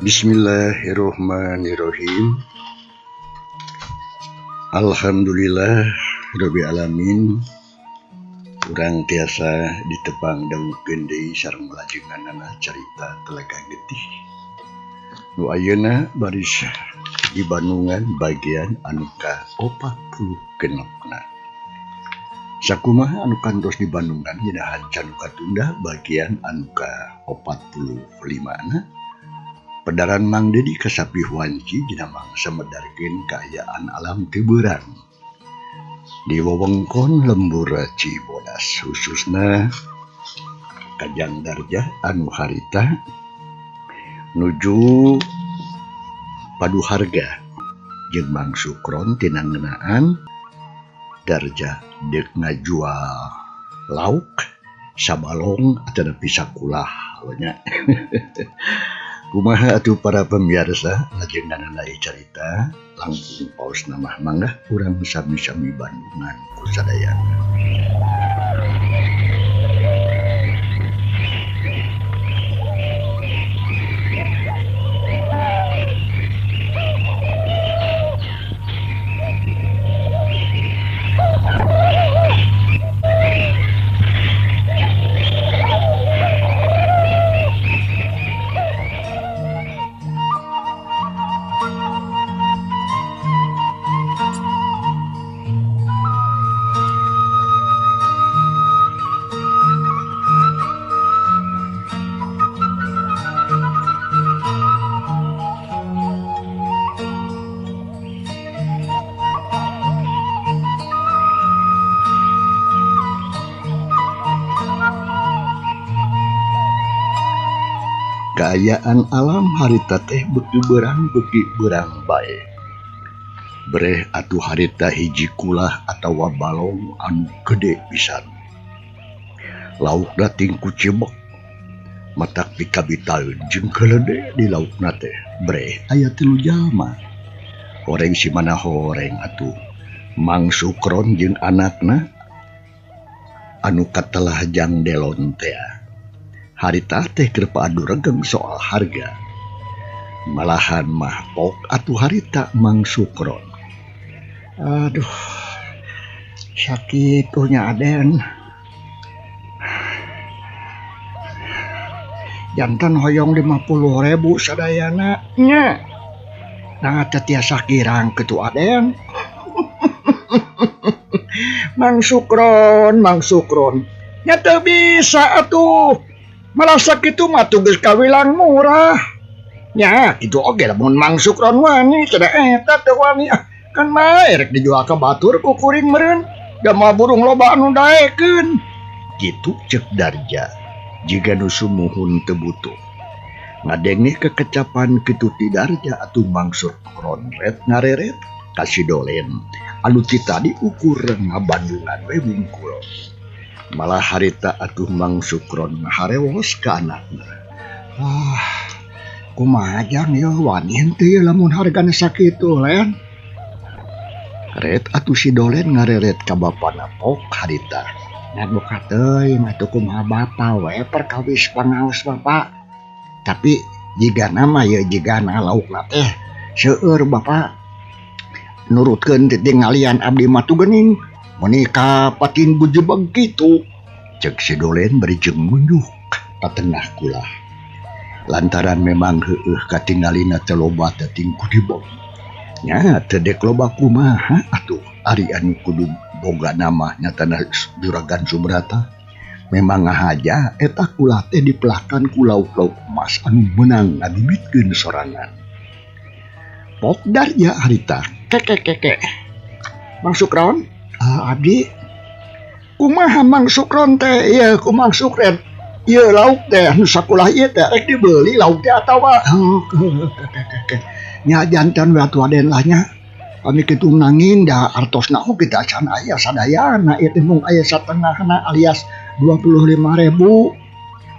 Bismillahirrohmanirrohim. Alhamdulillah Rabbil alamin. Urang tiasa ditepang dangukeun deui sareng lajenganna carita Telaga Getih. Nu ayeuna baris di Bandungan bagian anu ka-46. Sakumaha anu kantos di Bandungan nyinahan Canu Katunda bagian anu ka-45. Pedaran Mang Dedi kasapi wanci dina mangsa medarkeun kaayaan alam teu beurang di wewengkon lembur Cibodas, khususna Kajang Darjah anu harita nuju Paduharga jeung Mang Sukron tina ngeunaan Darjah deuk ngajual lauk sabalong atau pisakulah nya. Kumaha atuh para pemirsa lajengan lain carita langkung paus nama mangga urang sami-sami Bandungan kusadayana. Kaayaan alam harita teh beuki beurang bae. Breh atuh harita hiji kulah atawa balong anu gede pisan. Laukna tingku cebek. Matak pikabitaeun jeung keulede di laukna teh. Breh aya 3 jalma. Horeng si mana horeng atuh. Mang Sukron jeung anakna anu katelah jang delon teh. Harita teh keur paadu regeng soal harga. Malahan mah pok atuh harita Mang Sukron. Aduh, sakit nya Aden. Jantan hoyong 50.000 sadayana nya. Nah teh tiasa kirang kitu Aden. Mang Sukron. Nya teu bisa atuh. Malah sakitu mah tugas kawilang murah. Ya, itu oge lamun Mang Sukron wani, cenah eta teh wani. Kan mah rek dijual ka batur ku kuring meureun. Da mah burung loba anu daekeun. Kitu ceuk Darjah. Jiga nu sumuhun teu butuh. Ngadengeh kekecapan kitu ti Darjah atuh Mang Sukron ret ngareret ka si Dolen. Anu ti tadi ukur ngabandungan we wungkul. Malah harita atuh Mang Sukron harewos ka anakna. Kumaha jang ya wani henteu lamun hargana sakitu len. Ret atuh si Dolen ngareret ka bapana pok harita. Ngaboka teuing atuh kumaha bapa we perkawis pangaos Bapak. Tapi jigana mah ya jigana laukna teh seueur Bapak. Nurutkeun tinggalian abdi mah tu geuning. Menika patin bujebeg kitu cek si Dolen bari jeung munjuk ka tengah kulah. Lantaran memang heueuh katinggalina teu loba teh tingku dibog. Nya teu dek loba kumaha atuh ari anu kudu boga nama nyatana Juragan Subrata. Memang ngahaja eta kulah teh dipelahkan ku lauk-lauk emas anu meunang ngabibitkeun sorangan. Pok Darjah harita keke. Mang Sukron, abdi kumaha Mang Sukron teh ieu ku Mang Sukren ieu lauk teh anu sakulah ieu teh rek dibeuli lauk teh atawa nya jantan we atuh Aden lah nya kami kitu nanging da artosna kita can aya sadayana ieu teh mung aya satengahna alias 25.000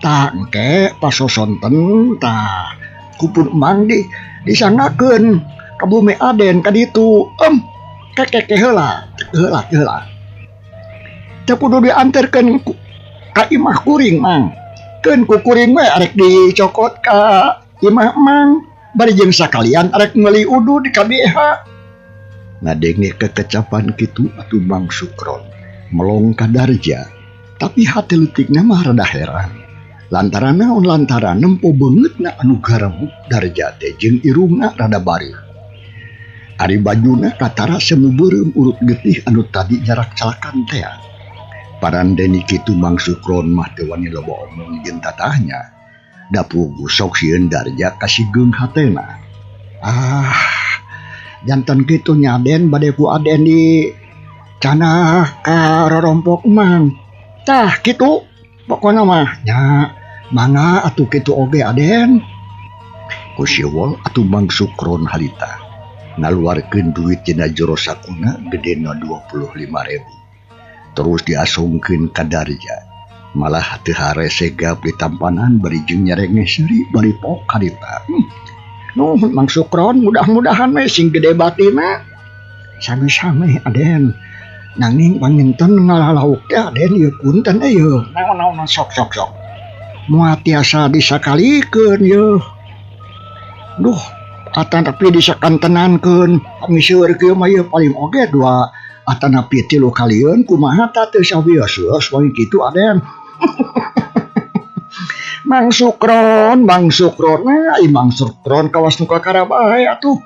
tah engke pasosonten tah kupun Mang disangakeun ka bumi Aden ka ditu keke heula teu kudu dianterkeun ka imah kuring Mang keun ku kuring we arek dicokot ka imah Mang bari jeung sakalian arek meuli udu di KBH. Ngadenge kekecapan kitu atuh Bang Sukron melong ka Darja, tapi hati leutikna mah rada heran. Lantaran naon lantaran nempo beungeutna anu garemuk Darja teh jeung irungna rada bari. Ari bajuna katara semu beureum urut getih anu tadi nyarak calakan teh. Parandeni kitu Bang Sukron mah teu wani loba omong jeung tatahnya. Da puguh sok sieun Darja kasigeung hatena. Janten kitu nyaden bade ku aden di canah ka rorompok Mang. Tah kitu pokona mah nya mangga atuh kitu oge aden. Ku siwol atuh Bang Sukron harita ngaluarkeun duit tina jero sakuna gedena 25.000. Terus diasungkeun ka Darja. Malah teu hare segap di tampanan bari jeung nyarenge seuri bari pok harita. Nuhun Mang Sukron, mudah-mudahan we sing gede batina. Sami-sami aden. Nanging panginten ngalalauk teh aden ieu punten ieu. Naon sok. Moal tiasa disakalikeun ieu. Duh, atanapi disakantenankeun pamiseur kieu mah ieu paling oge dua atanapi 3 kalieun kumaha tah teu sawios-wios poe kitu aden. Mang Sukron, Mang Sukron kawas nu kakara bae atuh.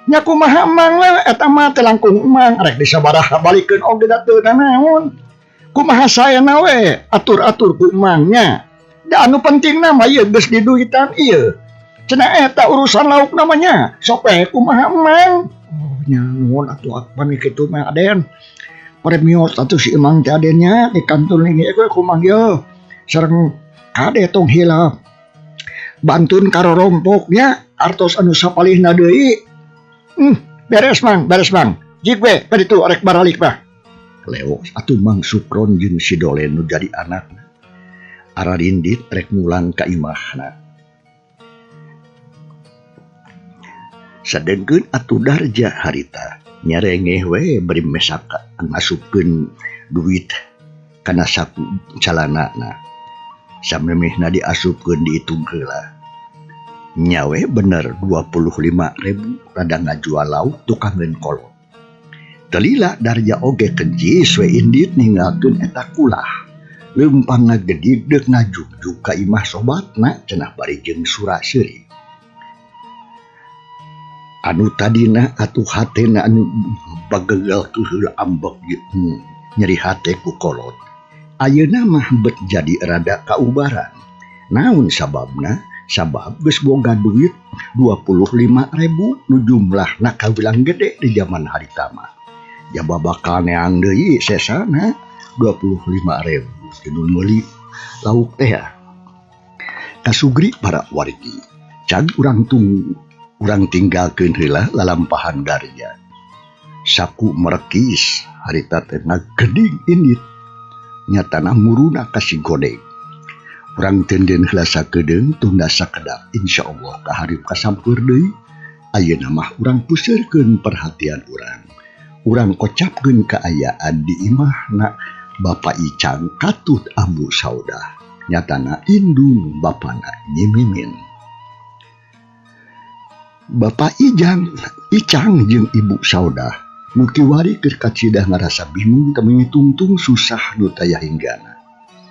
Nya kumaha Mang we eta mah teh langkung Mang rek disabaraha balikeun oge da teu naon. Kumaha saena we atur-atur ku Mang nya. Da anu pentingna mah ieu geus diduitan ieu. Cenah eta urusan lauk namanya. Sok we kumaha Mang. Oh nya nuhun atuh pami kitu mah aden. Premios atuh si Mang teh adennya di kantor ini gue ku Mang ieu. Sareng ade tong hilap bantun karo rompoknya artos anu sapalihna deui. Beres Mang jik we ka ditu arek baralik mah. Leos atuh Mang Sukron jeung si Dolen nu jadi anakna ararindit rek mulang ka imahna. Sadengkeun atuh Darja harita nyarengeh we bari mesaka ngasupkeun duit kana saku calanana. Samemehna diasupkeun diitung heula. Nyawe bener 25.000 rada ngajual lauk tukangeun kolot. Telila Darja oge kencis we indit ninggalkeun eta kulah. Leumpang ngagedig deuk ngajugjug ka imah sobatna cenah bari jeung sura seuri. Anu tadina atuh hatena anu bagegel heula ambek nyeri hate ku kolot. Ayeuna mah bet jadi rada kaubaran. Naon sababna? Sabab geus boga duit 25.000 nu jumlahna kawilang gede di zaman harita mah. Jaba bakal neang deui sesana 25.000 tinu meuli lauk teh. Kasugri para wargi. Can urang tinggalkeun heula lalampahan Darja. Saku merekis harita teh ngageding indit. Nyatana muruna kasih godeng. Urang tenden heula sakedeung tunda sakedap insyaallah kaharip kasampeur deui. Ayeuna mah urang puseurkeun perhatian urang. Urang kocapkeun kaayaan di imahna Bapak Icang katut Ambu Saudah. Nyatana indung bapana Nyi Mimin. Bapak Icang jeung Ibu Saudah mukiwari keur kacidah ngarasa bingung teu tungtung susah nu taya hinggana.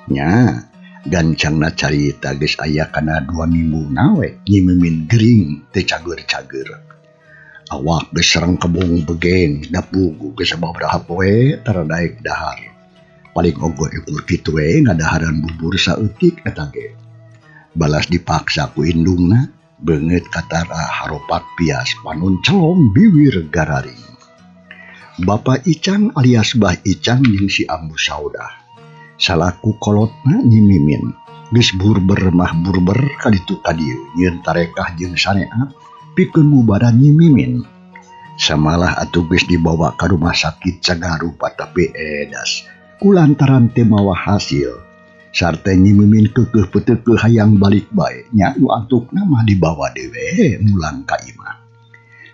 Nya gancangna carita geus aya kana 2 minggu nawe Nyi Mimin gering teu cager-cager. Awak geus sareng kebong begeng da puguh geus sababaraha poe tara daek dahar. Paling ogo ukur kitu we ngadaharan bubur saeutik eta ge. Balas dipaksa ku indungna beungeut katara haropat pias panon celong biwir gararing. Bapak Icang alias Bah Icang jeung si Ambu Saudah salaku kolotna Nyi Mimin geus burber kaditu kadieu nyieun tarekah jeung saneat pikeun mubaran Nyi Mimin. Samalah atuh geus dibawa ka rumah sakit Cagarupa tapi edas kulantaran teu mawa hasil. Sarta Nyi Mimin keukeuh peuteukeuh hayang balik bae nya nu antukna mah dibawa dewe mulang ka imah.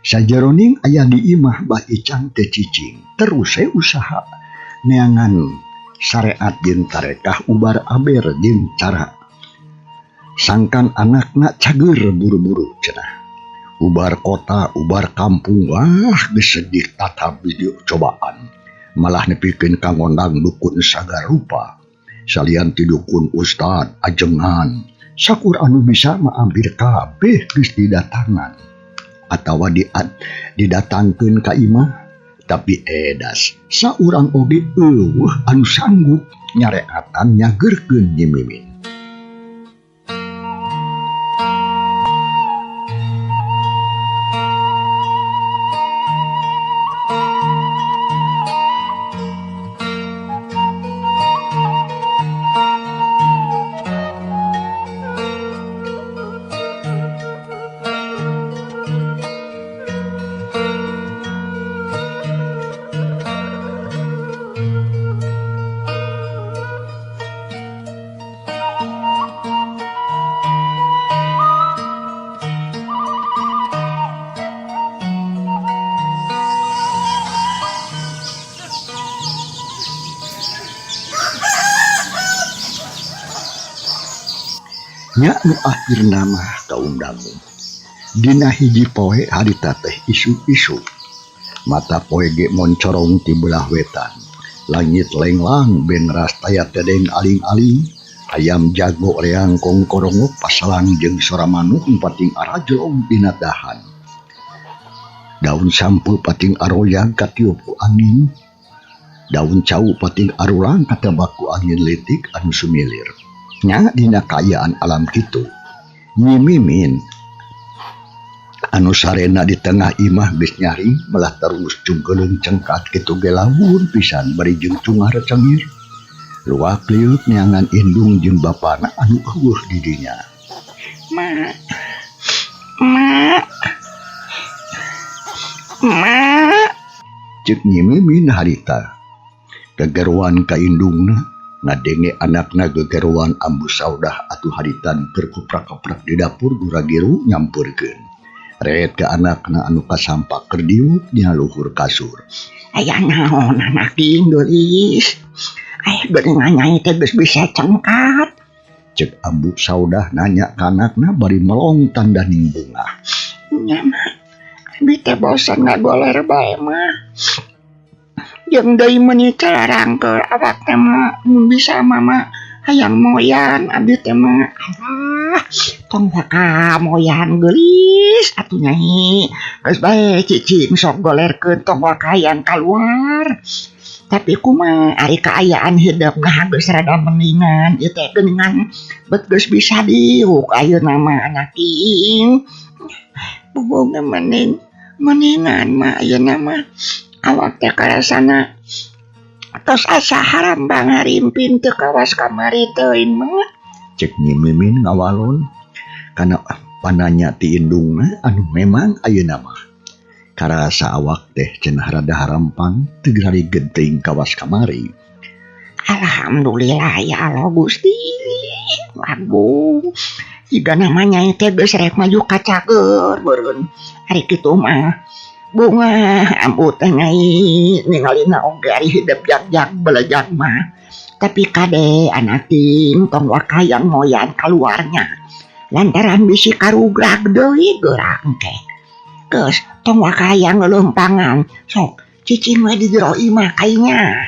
Sajeroning aya di imah Bah Icang teh cicing terus usaha neangan syariat jeung tarekah ubar aber jeung cara sangkan anakna cager buru-buru cenah. Ubar kota, ubar kampung, wah geus sedih tata video cobaan. Malah nepikeun ka ngondang dukun sagarupa. Salian ti dukun ustad, ajengan, sakur anu bisa maambir kabeh geus didatangan. Atawa didatangkeun ka imah, tapi edas saurang oge eueuh anu sanggup nyareatan nyageurkeun Nyi Mimin. Nya nu akhirna mah kaundangu. Dina hiji poe harita teh isu-isu. Mata poe ge moncorong ti belah wetan. Langit lenglang ben ras taya tedeng aling-aling. Ayam jago reang kongkorongo pasalang jeung sora manuk pating arajlong dina dahan. Daun sampul pating aroyag katiup ku angin. Daun cau pating arulang katebak ku angin litik anu sumilir. Nya dina kaayaan alam kitu Nyi Mimin anu sarena di tengah imah geus nyaring melah terus cungkeulung cengkat kitu ge lamun pisan bari jeung cungar cengir luak liuk neangan indung jeung bapana anu eueuh di dinya. Ma ceuk Nyi Mimin harita gegeruan ka indungna ngadenge anakna gegeruan ambu saudah atuh haritan terkuprak-kuprak di dapur guragiru nyampeurkeun. Reet ke anakna anu kasampak keur diuk dina luhur kasur. Aya naon anak ieu geulis? Aya geuningan nyai teh geus bisa cengkat. Ceuk ambu saudah nanya ka anakna bari melong tandaning bunga. Nya mah, abi teh bosan ngagoler bae mah. Jeung deui meuni calarangkeul awak teh mah mun bisa mama hayang moyan abdi teh mah alah tong waka moyan geulis atuh nyai geus bae cicing sok golerkeun tong waka hayang kaluar tapi kumaha ari kaayaan hidupna geus rada mendingan ieu teh geuningan bet geus bisa diuk ayeuna mah anak ing boboga mendingan mah ayeuna mah awak teh karasana tos asa harambang harimpin teu kawas kamari teuing mah. Cek Nyi Mimin ngawalon kana pananya ti indungna anu memang ayeuna mah karasa awak teh cenah rada harampang teu gari geuting kawas kamari. Alhamdulillah ya Allah Gusti. Agung jiga namanya teh geus rek maju ka cager beureun ari kitu mah bunga ambu teh nyai ningalina oge ari hidup jag-jag belejag mah tapi kade anak ting tong wakayang moyan kaluarnya lantaran bisi karugrag deui geurang teh geus tong wakayang ngelempangan sok cicing we di jero imah kainya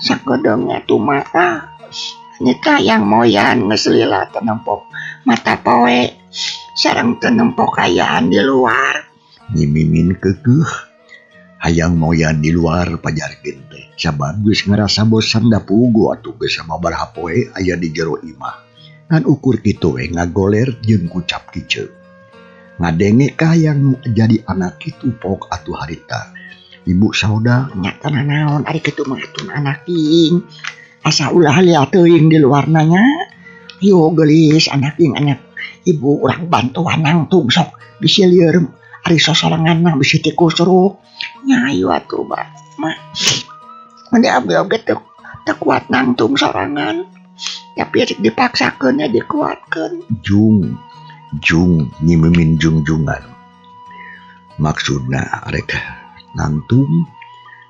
sakodongnya tuh mata nyeta yang moyan ngeselila tenempok mata poe sareng tenempok kayaan di luar. Nyi Mimin keukeuh hayang moyan di luar pajarkeun teh sabab geus ngarasa bosan da pugu atuh geus sababaraha poe aya di jero imah ngan ukur kitu we ngagoler jeung kucap kiceuk ngadenge ka hayang jadi anak kitu pok atuh harita ibu sauda nya teu naon ari kitu mah atuh anak ing asa ulah liat teuing di luar nanya yo geulis anak ing anak ibu urang bantuan nangtung sok bisi lieur ari sosorangan mah bisi ti kusruk nyayu atuh mah mende abdi oge teu kuat nangtung sorangan tapi rek dipaksakeun ya dikuatkeun jung Nyi Mimin jungjungan maksudna rek nangtung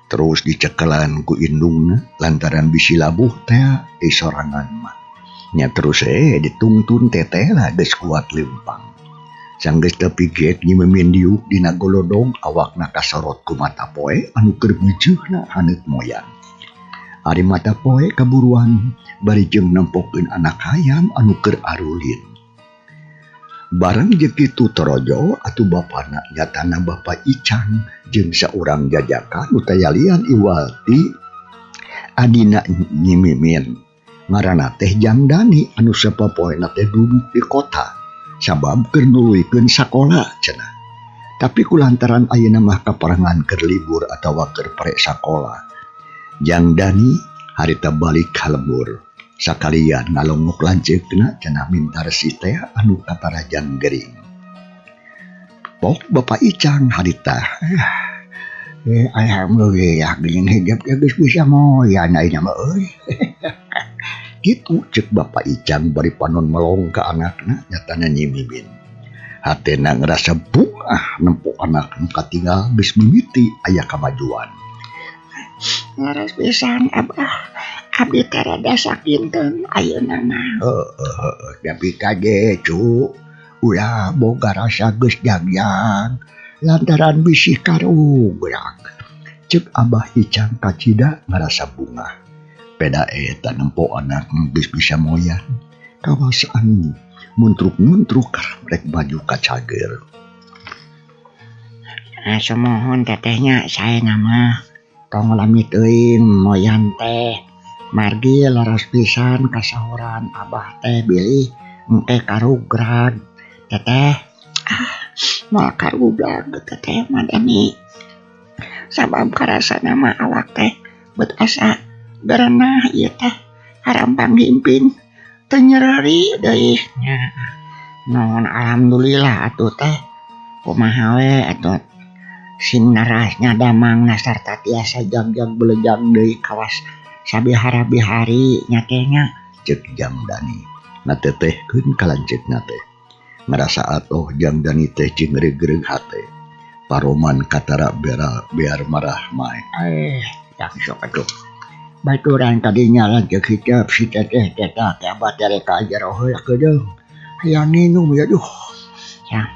terus dicekelan ku indungna lantaran bisi labuh teh sorangan mah nya terus ditungtun teteh lah geus kuat lempang Sanggeus teu piget nyimemin diuk dina golodog awakna kasorot ku mata poe anu keur beujeuhna haneut moyang. Ari mata poe kaburuan barijeng nempokeun anak hayam anu keur arulin. Bareng jeung kitu torojo atuh bapana nyatana Bapa Icang jeung saurang jajaka nu tayalian iwalti adina nyimimin. Ngaranna teh Jangdani anu sapopoena teh duduk di kota sabab keur nuluykeun sakola cenah. Tapi kulantaran ayeuna mah kaparangan keur libur atawa keur pare sakola. Jangdani harita balik ka lembur. Sakalian ngalongok lanceukna cenah minta resih teh anu katarajang gering. Pok Bapa Icang harita. Alhamdulillah geuning hidup geus bisa moyan ayeuna mah euy. Gitu ceuk Bapa Icang bari panon melong ka anakna nyatana nyimimin. Hatena ngerasa bungah nempok anak nu katinggal geus mimiti aya kamajuan. Ngaras pisan Abah. Abdi teh rada sakinten ayeuna mah. Tapi kage cu, ulah boga rasa geus jagjag lantaran bisi karugrak. Ceuk Abah Icang kacida ngarasa bungah. Peda eta nempo anak geus bisa moyan. Kawasaan muntruk-muntruk rek maju ka cager. Samohon tetehnya saena mah tong lamit teuing moyan teh. Margi laras pisan kasahuran Abah teh bilih engke karugrag. Teteh moal karugrag teteh madani. Sabab karasana mah awak teh beut asa gerenah ieu teh haram panghimpin teu nyereri deui nya. Naon alhamdulillah atuh teh kumaha we atuh sing narasnya damangna sarta tiasa jagjag belejag deui kawas sabihara-bihari nyatenya ceuk Jangdani. Natetehkeun kalanceukna teh. Ngarasa atoh Jangdani teh cingreg-greg hate. Paroman katara biar marah mae. Yang sok atuh. Baturan kadinya lanceuk hicap si teteh tetah teh abah teh rek ajar heula kedeung. Hayang nginum ya duh. Ya.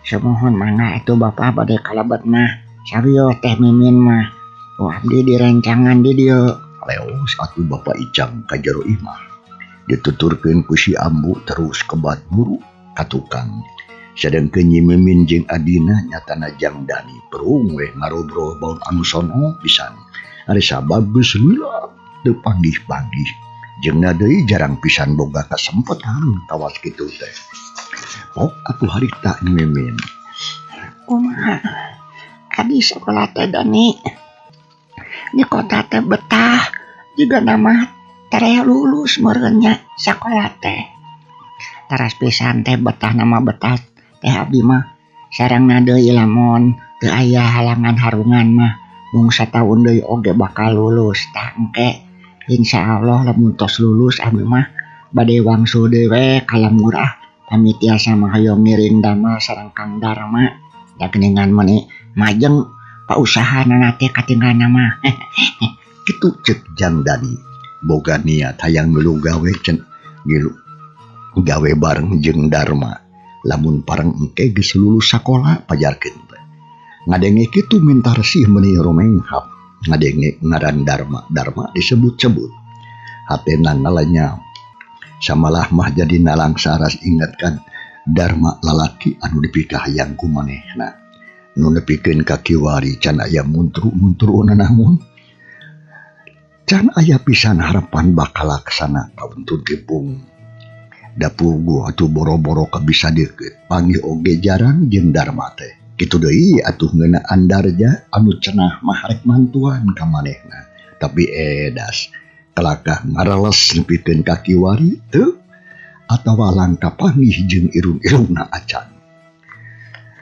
Samohon mangga atuh Bapa bade kalebet mah. Sario teh mimin mah. Abdi direncangan di dieu. Leos atuh Bapa Icang ka jero imah. Dituturkeun ku si Ambu terus kebat buru ka tukang. Sadengkeun nyimimin jeung adina nyatana Jangdani perung we ngarobrol baun anu sono pisan. Ari sabab geus heula teu panggih-panggih. Jeung deui jarang pisan boga kasempetan kawas kitu teh. Pok atuh harita nyimimin. Kumaha? Adi sakola teh Dani. Di kota teh betah juga nama tere lulus meureunnya sakola teh. Taras pisan teh betah nama betah teh abdi mah sarengna deui lamun teu aya halangan harungan mah mung sataun deui oge bakal lulus tah engke insyaallah lamun tos lulus abdi mah bade wangsul deui we ka lembur pamit tiasa mah hoyong ngiring damel sareng Kang Darma da geuningan meuni majeng pausahana teh katinggalna mah. Kitu ceuk Jangdani. Boga niat hayang milu gawe ngilu gawe bareng jeung Darma. Lamun pareng engke geus lulus sakola pajarkeun teh. Ngadenge kitu minta resih meuni rumenghap. Ngadenge ngaran Darma disebut-sebut. Hatena ngalanya samalah mah jadi nalang saras ingatkan Darma lalaki anu dipikah hayang ku manehna. Nu nepikeun ka kiwari can aya muntru-muntruna namun can aya pisan harapan bakal laksana kauntun kepung. Da pugu atuh boro-boro kabisa deukeut panggih oge jarang jeung Darma teh. Kitu deui atuh ngeunaan Darja anu cenah mah rek mantuan ka manehna. Tapi edas kelakah ngareles nepikeun ka kiwari teu atawa langka panggih jeung irung-irungna acan.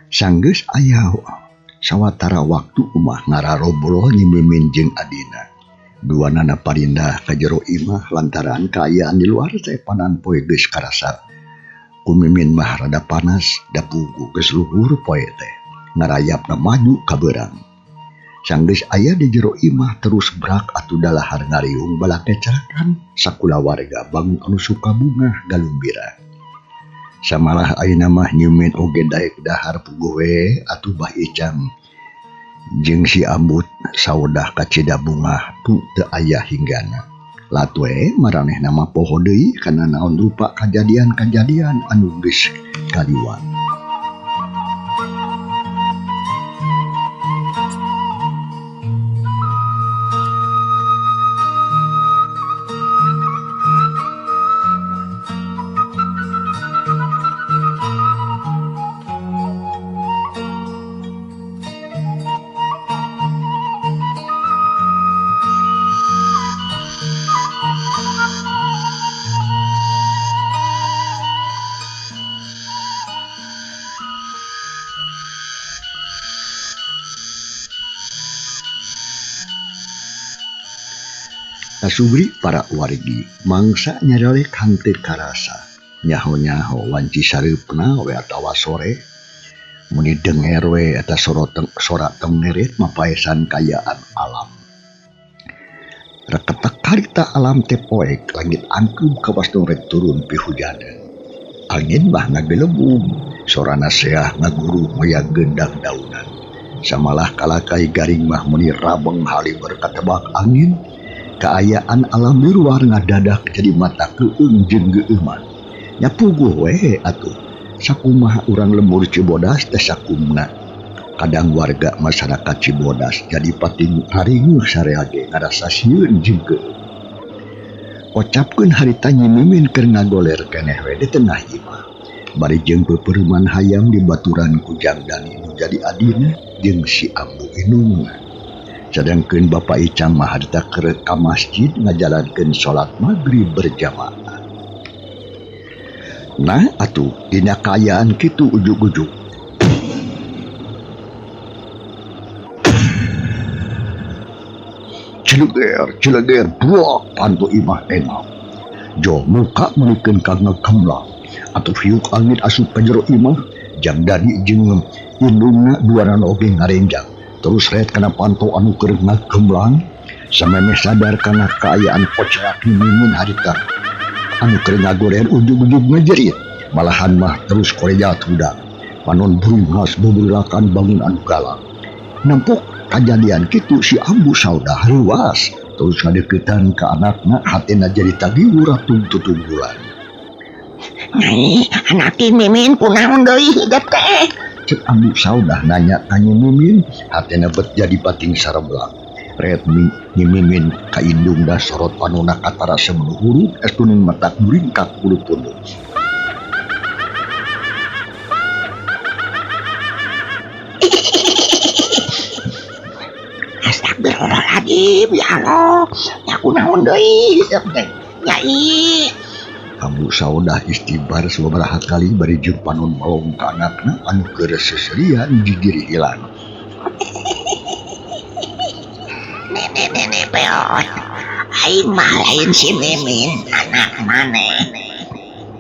Sanggeus aya sawatara waktu umah ngararobrol nyimimin jeung adina. Duanana parindah ka jero imah lantaran kaayaan di luar teh panan poe geus karasa. Kumimin mah rada panas da pugu geus luhur poe teh. Ngarayapna maju ka beurang. Sanggeus aya di jero imah terus brak atuh dalahar ngariung balak kecerakan sakula warga bangun anu suka bungah galumbira. Samalah ayeuna mah nyumin oge daek dahar puguh we atuh Bah Icam jeung si Ambut saudah ka Cidabungah tu teu aya hinggana. Latwe maranehna mah poho deui kana naon rupa kajadian-kajadian anu geus kaliwat. Kasubri para wargi mangsa nyarelek hanteu karasa nyaho-nyaho wanci sareupna we atawa sore muni denger we eta sora tengeret mapaesan kayaan alam. Reketak harita alam teh poek langit angkeum kawas rek turun pi hujanan. Angin bah ngagelembung sorana seah ngaguru moyang gendang daunan. Samalah kalakai garing mah muni rabeng haliber katebak angin. Keayaan alam di luar ngadadak jadi mata keung jeung geueuman. Nya puguh we atuh. Sakumaha urang lembur Cibodas teh sakumna. Kadang warga masyarakat Cibodas jadi pating haringuh sareage ngarasa sieun jeung geueuh. Ocapkeun harita Nyi Mimin keur ngagoler keneh we di tengah imah. Bari jeung peupeureuman hayam dibaturan ku Jang Dani nu jadi adina jeung si Ambu Inungna. Sedangkeun Bapak Icam mah harita keur ka masjid ngajalankeun salat maghrib berjamaah. Nah atuh dina kaayaan kitu ujug-ujug. Cileger buak pantu imah enam. Jo muka menikeun ka ngekemlang atuh hiuk angin asup ka jero imah. Jang Dani jeung indungna duanan oge ngarenjang. Terus red kana panto anu keur ngagemblang samemeh sadar kana kaayaan pocrak Nyi Mimin harita anu keur ngagorer ujug-ujug ngajerit malahan mah terus koreja tudang panon brungas bebeulakan bangun anu galak. Nampok kajadian kitu si Ambu saudah ruas terus ngadeuketan ka anakna hatena jadi tagiwur atung tutunggulan. Nyai anak Mimin kunaon deui hidup teh? Cek Ambu saudah nanya ka Nyi Mimin hatena bet jadi pating sareblang. Red Nyi Mimin ka indung dah sorot panuna katara semenu huruf estuning matak muringkak bulu punduk. Astagfirullahaladzim ya Allah. Ya kunaon deui hidup teh? Nyai Ambu saudah istibar sabaraha kali bari jeung panon malong ka anakna anu keur seserian jigiri hilang. Nenek peot. Aing mah lain si Mimin anak maneh.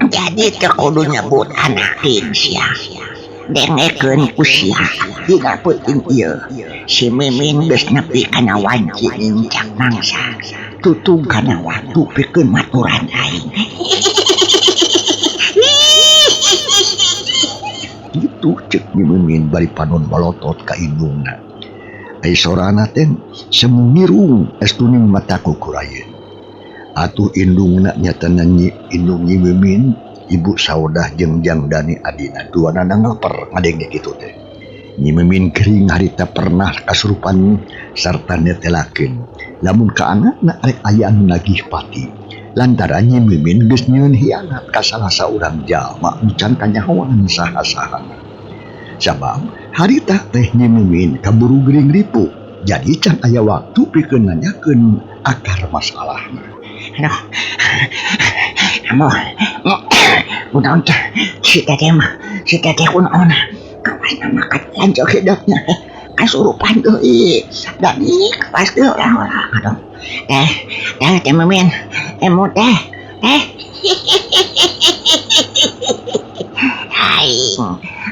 Jadi teu kudu nyebut anak sia. Dengekeun ku sia dina peuting ieu. Si Mimin geus nepi kana wanci encak mangsa. Tutug kana waktu pikeun maturan aing. Gitu cek Nyi Mimin bari panon balotot ka indungna. Ai sorana teh semu ngirung estuning mata kukurayeun. Atuh indungna nyatana indung Nyi Mimin ibu saudah jeung Jang Dani adina duana ngelaper ngadenge kitu teh. Nyi Mimin gering harita pernah kasurupan sarta netelakeun lamun ka anakna rek aya anu nagih pati. Lantaran Nyi Mimin geus nyieun hianat ka salah saurang jalma can kanyahoan saha-sahana. Sabab harita teh Nyi Mimin kaburu gering ripu. Jadi can aya waktu pikeun nanyakeun akar masalahna. Aduh. Amo. Kunaon teh? Si teteh kunaon? Kawas nama lanjut hidupnya. Kasurupan deui. Dani kawas deui orang-orang. Aduh. Teh Mimin. Emu teh.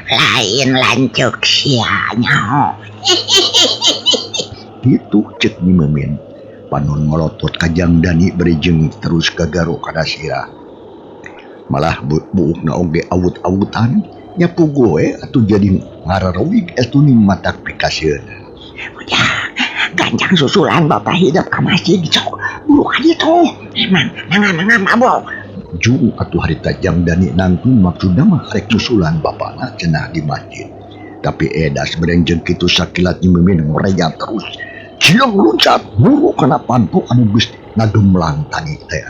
Lain lancuk sianya. Gitu cek Nyi Mimin. Panon melotot ka Jang Dani beri jeung terus gagaro kana sirah. Malah buuk na oge awut-awutan nya pugoe atuh jadi ngararawig atuh ning matak pikasieun. Ya, ganjang susulan bapak hidup ke masjid sok. Buru ka ditu. Emang nangam mabok. Jung atuh harita Jangdani nangtung maksudna mah arek susulan bapana cenah di masjid. Tapi edas berenjeng kitu sakilat Mimin ngoreja terus. Cileung loncat buru kana pantu anu geus ngagemlang tadi teh.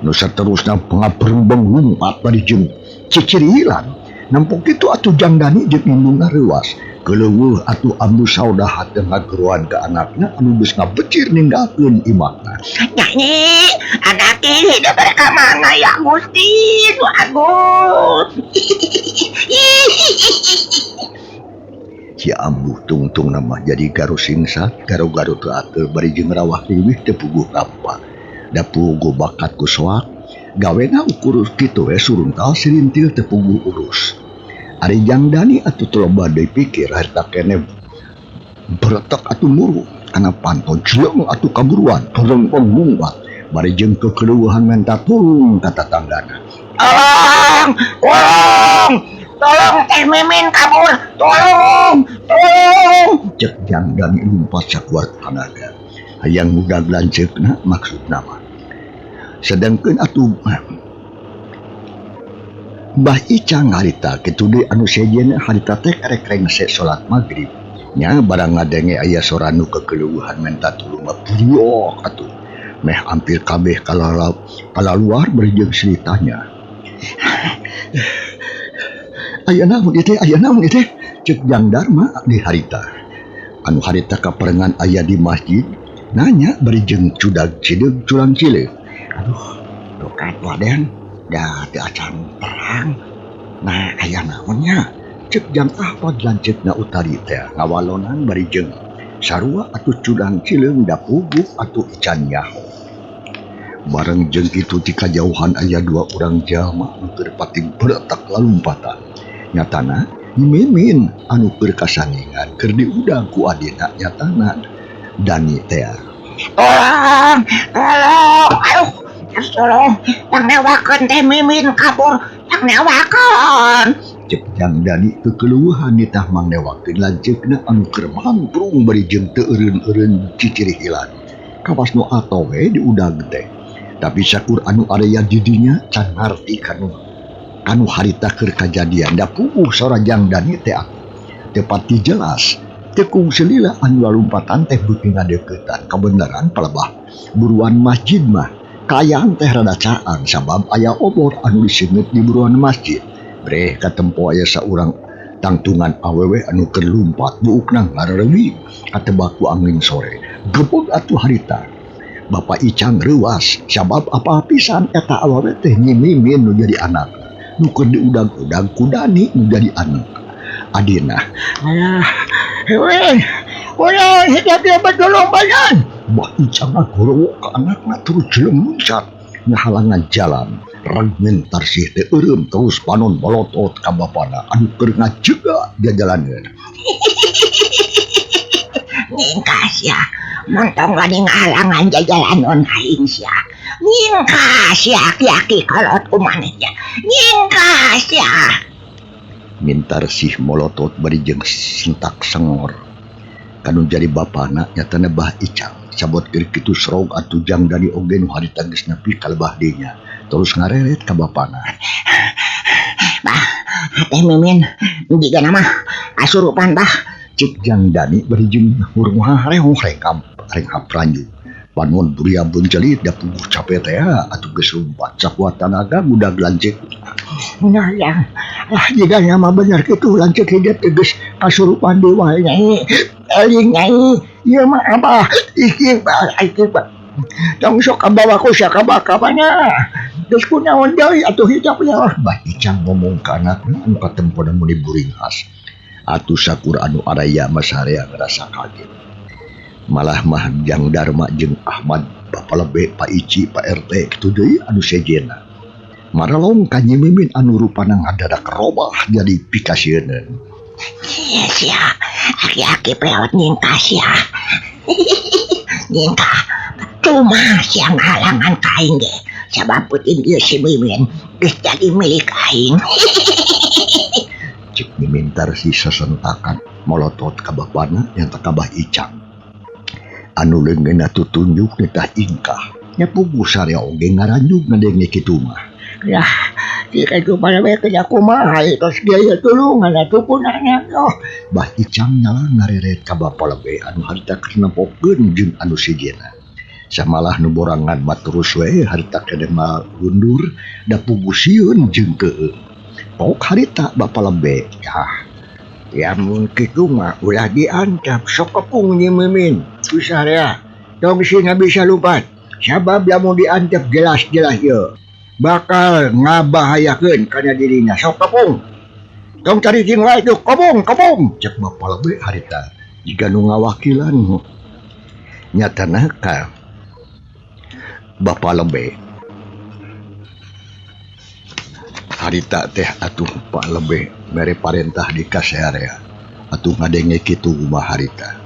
Nu saterusna pangaperumbeng lumpat bari jeung cicirilan. Nampuk kitu atuh Jangdani jeung indungna reuas. Keleuweuh atuh ambu saudahat teh ngageruan ka anakna anu geus ngabecir ninggalkeun imakna. Nyanyi, anak ini hidup mereka mana ya Gusti, Nu Agung. Si ambuh tungtung nama jadi garu singsat, garu-garu teu ateul bari jeung rawah liwih teu puguh apa. Da puguh bakat ku soak, gawena ukur kitu we suruntal sirintil teu puguh urus. Ari Jangdani atuh teu loba deui pikir harta keneh beretek atuh muru kana panton cileung atuh kaburuan torong pengungwat bari jeung kekeleueuhan menta tulung ka tatanggana. Tolong Teh Mimin kabur, tolong. Cek Jangdani lumpat sakuat tenaga. Hayang mudag lanceukna maksudna mah. Sedengkeun atuh Mbah Icang harita kitu deui anu sejenna harita teh karek rengse salat magrib. Nya barang ngadenge aya sora nu kekeleueuhan menta tulung buriok atuh. Meh hampir kabeh kalaluar bari jeung ceritanya. Aya naon ieu teh? Cek Jang Darma di harita. Anu harita kaperengan aya di masjid nanya bari jeung cudag cideug culang cileuk. Aduh, dokat Raden, da teu acan perang. Nah, aya naonnya? Cek Jang Ahmad lanceukna utari teh ngawalonan bari jeung sarua atuh culang cileung da puguh atuh ican nyaho. Bareng jeung kitu ti kajauhan aya dua urang jalma anu keur pating beretak lalumpatan. Nyatana Mimin anu keur kasandingan keur diudang ku adina nyatana Dani teh. Tolong, yang newakeun Teh Mimin kabur, yang newakeun. Cek Jang Dani kekeleueuhan nitah mangnewakeun lanceukna anu keur mamprung bari jeung teu eureun-eureun cicirihilan. Kawas nu atoh we diudag teh. Tapi sakur anu area di dinya can ngarti kanu harita keur kajadian da puguh sora Jang Dani teh teu pati jelas. Teu kungselila anu lalumpatan teh beuki ngadeuketan kabeneran palebah buruan masjid mah kaayaan teh rada caang sabab aya obor anu diseungeut di buruan masjid. Breh katempo aya saurang tangtungan awewe anu keur lumpat buukna ngareureui katebak ku angin sore. Gebeg atuh harita. Bapak Icang reuas sabab apa pisan eta awewe teh Mimin nu jadi anak. Nu keur diudag-udag ku Dani nu jadi anak. Adina, Ulah, hidup dia bertolong bayan. Mbah Icang ngagorowo ka anakna terus jelem loncat ngahalangan jalan. Ragmen tarsih teh eureum terus panon bolotot ka bapana anu keur ngajega jajalaneun. Ningkas ya, montong gani ngahalangan jajalanon aing sia. Ningkas ya ki kolot kumanehnya. Ningkas ya. Mintar sih molotot bari jeung sentak sengor. Kanu jadi bapana nyatana Mbah Icang sabot keur kitu srog atuh Jang Dani oge nu harita geus nepi ka lebah dinya. Terus ngareret ka bapana. Bah, Teh Mimin digana mah asurupan bah. Cik Jang Dani bari jeung hurung harehong reng hapranju. Panon buria buncelit da puguh capek teh atuh geus lumpat sakuat tanaga budak lanceuk. Nah ya, Lah jigana mah bener kitu lanceuk hidup teh geus kasurupan dewa Nyai. eling Nyai. Ieu mah abah iki bah. Tong sok kabawa ku sakabakabana. Geus kunaon deui atuh hidupnya. Mbah Icang ngomong ka anakna anu katempona muni buring khas. Atuh sakur anu araya masarea ngerasa kaget. Malah mah Jang Darma jeung Ahmad Bapak Lebe, Pak Ici, Pak RT kitu deui anu sejenna. Maralong ka Nyi Mimin anu rupana ngadadak robah jadi pikasieun. Yes ya, aki-aki pelawat ningkas ya. Ningka, cuma siang halangan kain ge. Sabab puting ieu si Mimin geus jadi milik aing. Cek dimintar si sesentakan molotot ka bapana yang takabah Icang. Anu leungeunna tutunjuk teh ingkah. Nya pugu sarea oge ngaranjug ngadenge kitu mah. Lah, jika itu pada mereka aku mah, terus dia tulungan atuh punanya. Bah Icang nyala ngareret ka bapa lebe anu harita keur nempokeun jeung anu sijena. Samalah nu borangan mah terus we harita kene mah mundur da pugu sieun jeung keeu. Pok harita bapa lebe. Ya mun kitu mah ulah diancam sok kepung nya mimin. Susah ya. Tong sina bisa lompat. Sabab lamun diancam jelas-jelas ye bakal ngabahayakeun kana dirinya. Sok kepung. Tong cari jeung wae tuh kepung. Cek bapa lebe harita. Jika nu ngawakilan nyatana ka bapa lebe. Harita teh atuh Pak Lebe mere parentah di kasarea atuh ngadenge kitu mah harita.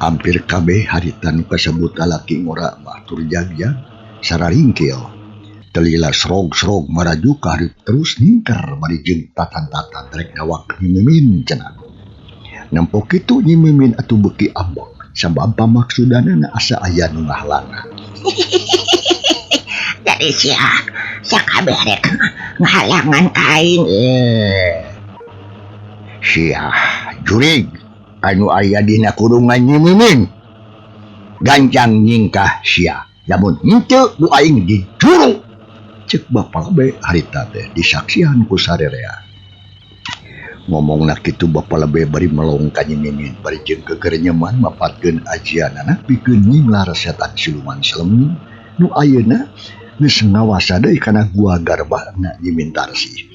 Hampir kabeh harita nu kasebut lalaki ngora batur jagjag sararingkil. Telila srog-srog maraju ka hareup terus ningker bari jeung tatan-tatan rek ngawak Nyi Mimin cenah. Nempo kitu Nyi Mimin atuh beuki ambek sabab pamaksudana asa aya nu ngahalangan. Dari sakabeh rek ngahalangan aing. Sia jurig anu aya dina kurungan Nyi Mimin. Ganjang nyingkah sia. Lamun henteu bu aing dijuru. Cek bapa lebe harita teh disaksian ku sarerea. Ngomongna kitu bapa lebe bari melong ka Nyi Mimin bari jeung keger nyeman mapatkeun ajianana pikeun nyinglar setan siluman selem nu ayeuna geus ngawasa deui kana gua garbana Nyi Mintarsi.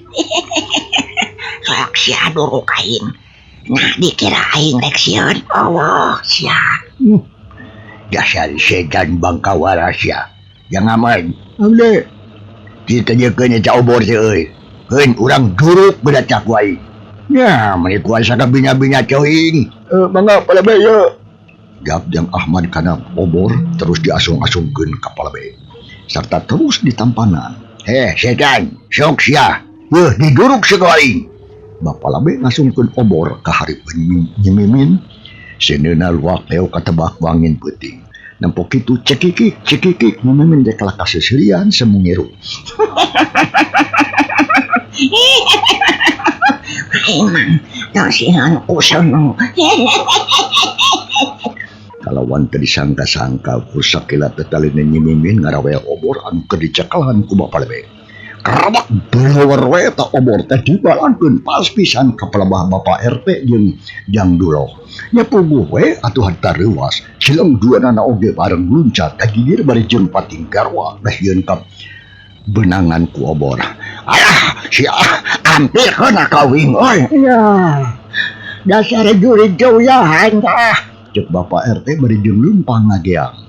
Sok sia duruk aing. Nah dikira aing rek sieun. Allah sia. Dasar setan bangkawara sia. Yang aman. Abde. Kita jekeun eta obor teh euy. Keun urang duruk bedatak wae. Ya, meni kuasa ka binya-binya ceuing. Mangga palebe ye. Jawab Jang Ahmad kana obor terus diasung-asungkeun ka palebe. Serta terus ditampanan. Setan, sok sia. Weuh diduruk sekali. Bapa labe ngasungkeun obor ka hareupeun Nyi Mimin. Seundeuna luak leo katebak wangin peuting. Nempo kitu cekikik Nyi Mimin dek lakas seserian semu ngiru. Aing mah tong sieun kusono. Kalawan teu disangka-sangka ku sakilat tetalina Nyi Mimin ngarawe obor anu keur dicekalan ku bapa lebe. Karabak beueur we ta obor teh dibalankeun pas pisan ka pelebah Bapak RT jeung Jang Dulo. Nya puguh we atuh harta reuwas. Cileung duanana oge bareng luncat ka gigir bari jeung pating garwa nahieun ka benangan ku obor. Alah, sia hampir kena kawin euy. Ya. Dasar jurig jauyahan tah. Cek Bapak RT bari jeung leumpang ngageang.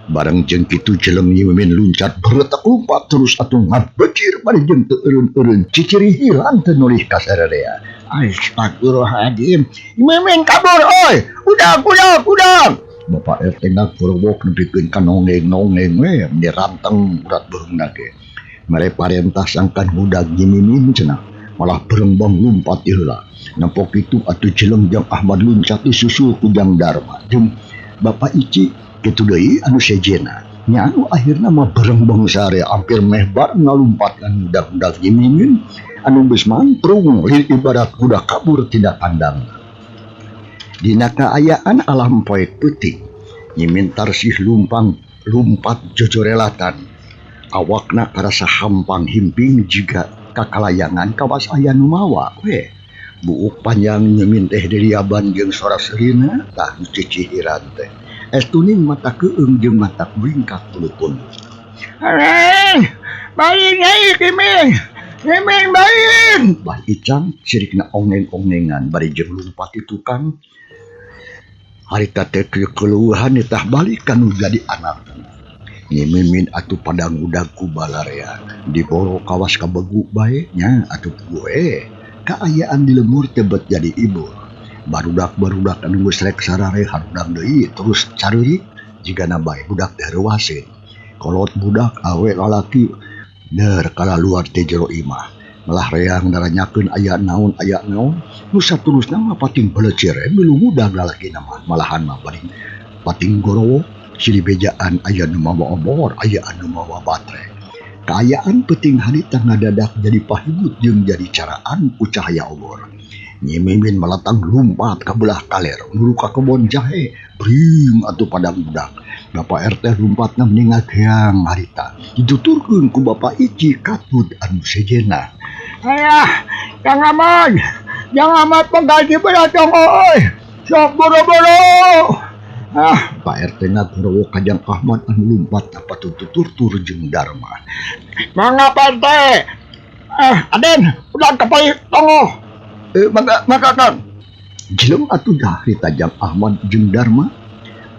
Bareng jeung kitu jeleng Nyi Mimin luncat beretak lompat terus atuh ngabecir bari jeung teu eureun-eureun ciciri hilang teu nulih ka sarerea. Astagfirullahaladzim. Nyi Mimin kabur oi. Udah. Bapak RT ngagorowok nepikeun ka nongeng-nongeng we diranteng urat beungna ge. Mere parentah sangkan budak Nyi Mimin cenah. Malah berembang lompat heula. Nampo kitu atuh jeleng Jang Ahmad luncat disusul ku Jang Darma jeung Bapak Ici. Kitu deui anu sejena. Nya anu akhirna mah berembang sare hampir meh bareng ngalumpatkan budak-budak Nyi Mimin anu geus mantrung lil ibarat budak kabur tidak pandang. Dina kaayaan alam poe peuting Nyi Mintarsih lumpat jojorelatan. Awakna karasa hampang himping juga kakalayangan kawas aya nu mawa we. Buuk panjang Nyi Min teh diliaban jeung sora serina tah cicihiran teh. Estuning mata keung jeung mata bringkak tulupun. Areng, bayin nyai Mimin bayin. Bah Icang sirikna ongeng-ongengan bari jeung lumpat itu kan. Harita teh keluhan tah balik kanu jadi anak. Nyi Mimin atuh padang udag ku balarea. Diboro kawas kabegu bae nya atuh gue. Kaayaan di lemur tebet jadi ibu. Barudak-barudak anu geus rek sarare harudang deui terus careurik jigana bae budak teh reuaseun. Kolot budak awe lalaki Der kala luar ti jero imah. Malah reang naranyakeun aya naon nu saterusna mah pating belecere milu mudah lalaki nama malahan mah pating gorowo silih bejaan aya nu mawa obor aya anu mawa batre. Kaayaan penting harita ngadadak jadi pahibut jeung jadi caraan ku cahaya obor. Nyi Mimin melatang lumpat ka belah kaler nuru ka kebon jahe bring atuh padang budak. Bapak RT lompatna meningat heang harita dituturkeun ku Bapak Ici katut anu sejena. Ayah, Kang Ahmad penggaji berat dong, oi. Sok boro-boro. Pak RT ngagorowo Kajang Ahmad anu lumpat apa tutur jeung Darma. Mangga Pak RT. Aden, udah kepai tongo. Mangga Kang. Jelem atuh dahri Kajang Ahmad jeung Darma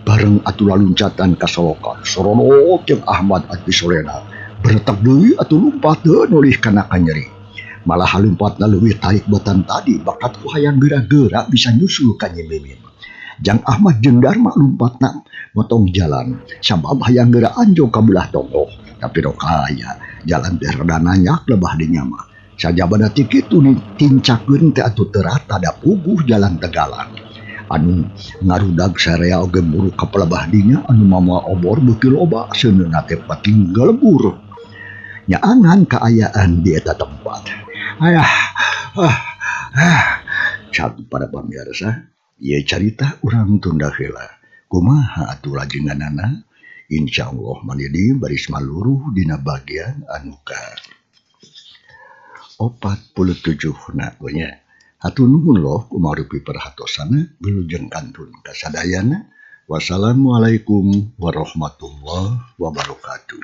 bareng atuh laluncatan ka solokan. Sorono jeung Ahmad atuh sorena. Beretak deui atuh lumpat deui nulih kana kanyeri. Malah halumpatna leuwih tarik batan tadi bakat ku hayang geura-geura bisa nyusul ka Nyi Mimin. Jang Ahmad jeung Darma lumpatna motong jalan sabab hayang geura anjog ka belah tonggo. Tapi rok aya jalan teh rada nanyak lebah dinya mah. Sajabana ti kitu tincakeun teh atuh teurat tada puguh jalan tegalan. Anu ngarudag sarea oge buru ka pelebah dinya anu mamawa obor beuki loba seuneuna teh pating galebur. Nyaangan kaayaan di eta tempat. Cak para pamirsa, ieu carita urang tunda heula. Kumaha atuh lajenganana? Insyaallah manidi baris maluruh dina bagian anu ka 47 na nya. Hatur nuhun loh kumarupi perhatosana wilujeng kantun kasadayana. Wassalamualaikum warahmatullahi wabarakatuh.